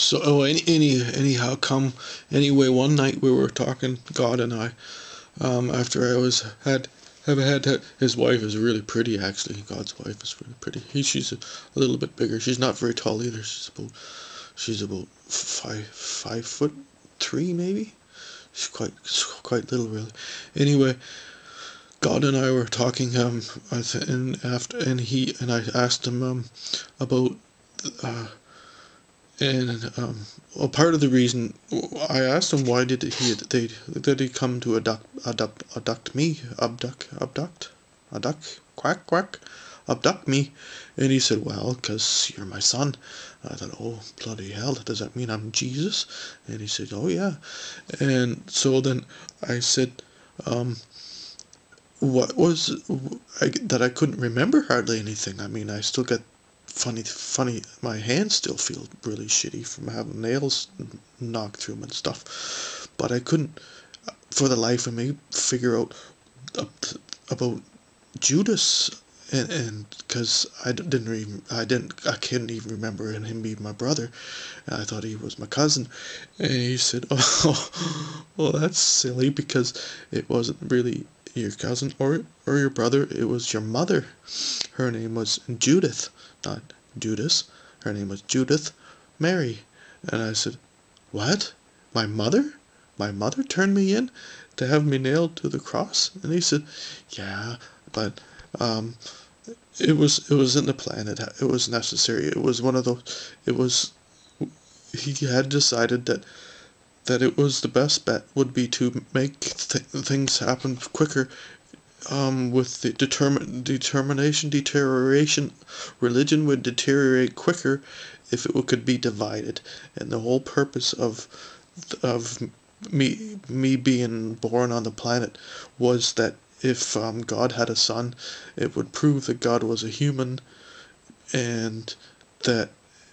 So, anyhow, anyway, one night we were talking, God and I, after I was have had his wife is really pretty, actually. God's wife is really pretty. She's a little bit bigger. She's not very tall either. She's about 5'3" maybe. She's quite little, really. Anyway, God and I were talking, and I asked him about uh, and well, part of the reason I asked him, why did he come to abduct me, and he said, well, 'cause you're my son. I thought, oh, bloody hell, does that mean I'm Jesus? And he said, oh yeah. And so then I said, what was that I couldn't remember hardly anything. I mean, I still get funny. My hands still feel really shitty from having nails knocked through them and stuff. But I couldn't, for the life of me, figure out about Judas, and because I couldn't even remember him being my brother. And I thought he was my cousin, and he said, "Oh, well, that's silly because it wasn't really your cousin or your brother. It was your mother. Her name was Judith, not Judas. Her name was Judith Mary." And I said, "What? My mother? My mother turned me in to have me nailed to the cross?" And he said, "Yeah, but um, it was in the plan. It was necessary. It was one of those. It was he had decided that it was the best bet would be to make things happen quicker, with the deterioration. Religion would deteriorate quicker if it could be divided, and the whole purpose of me being born on the planet was that if God had a son, it would prove that God was a human, and that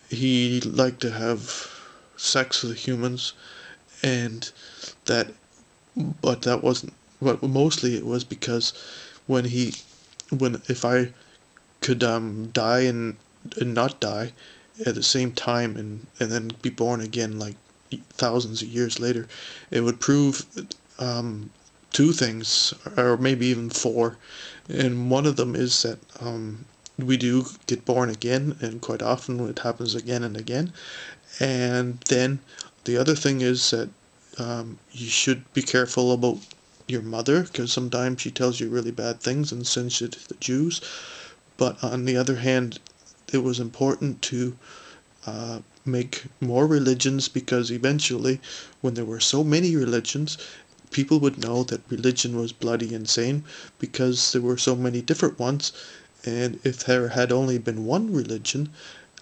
he liked to have sex with humans, and that but that wasn't what mostly it was because when he when if I could die and not die at the same time, and then be born again like thousands of years later, it would prove two things, or maybe even four. And one of them is that we do get born again, and quite often it happens again and again. And then the other thing is that you should be careful about your mother, because sometimes she tells you really bad things and sends you to the Jews. But on the other hand, it was important to make more religions, because eventually, when there were so many religions, people would know that religion was bloody insane because there were so many different ones. And if there had only been one religion,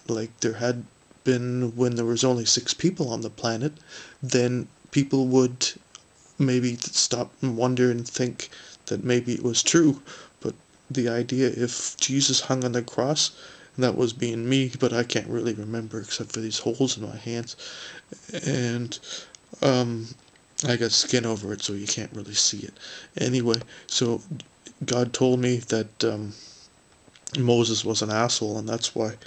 like there had been when there was only 6 people on the planet, then people would maybe stop and wonder and think that maybe it was true. But the idea, if Jesus hung on the cross, and that was being me, but I can't really remember except for these holes in my hands, and um, I got skin over it, so you can't really see it. Anyway, so God told me that Moses was an asshole, and that's why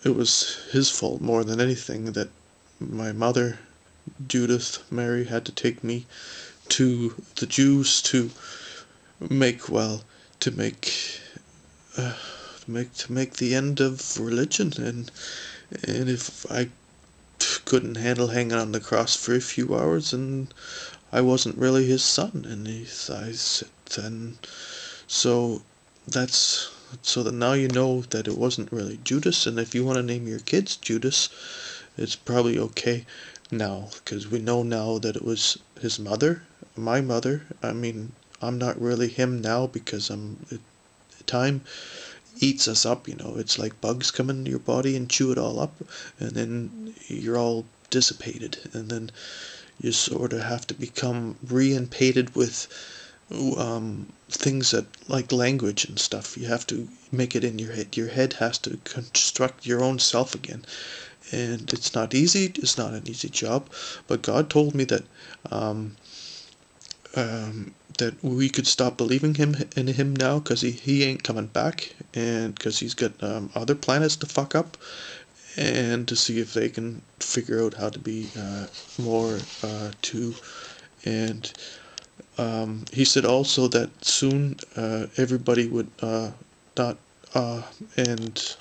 it was his fault more than anything that my mother, Judith Mary, had to take me to the Jews make well to make to make the end of religion. And if I couldn't handle hanging on the cross for a few hours, and I wasn't really his son. And I said, then so that's so that now you know that it wasn't really Judas. And if you want to name your kids Judas, it's probably okay now, because we know now that it was his mother, my mother. I mean, I'm not really him now, because time eats us up. It's like bugs come into your body and chew it all up, and then you're all dissipated, and then you sort of have to become re-empated with things that, like language and stuff. You have to make it in your head. Your head has to construct your own self again, and it's not easy. It's not an easy job, but God told me that we could stop believing in him now, because he ain't coming back, and because he's got other planets to fuck up. and to see if they can figure out how to be more too. And he said also that soon everybody would not and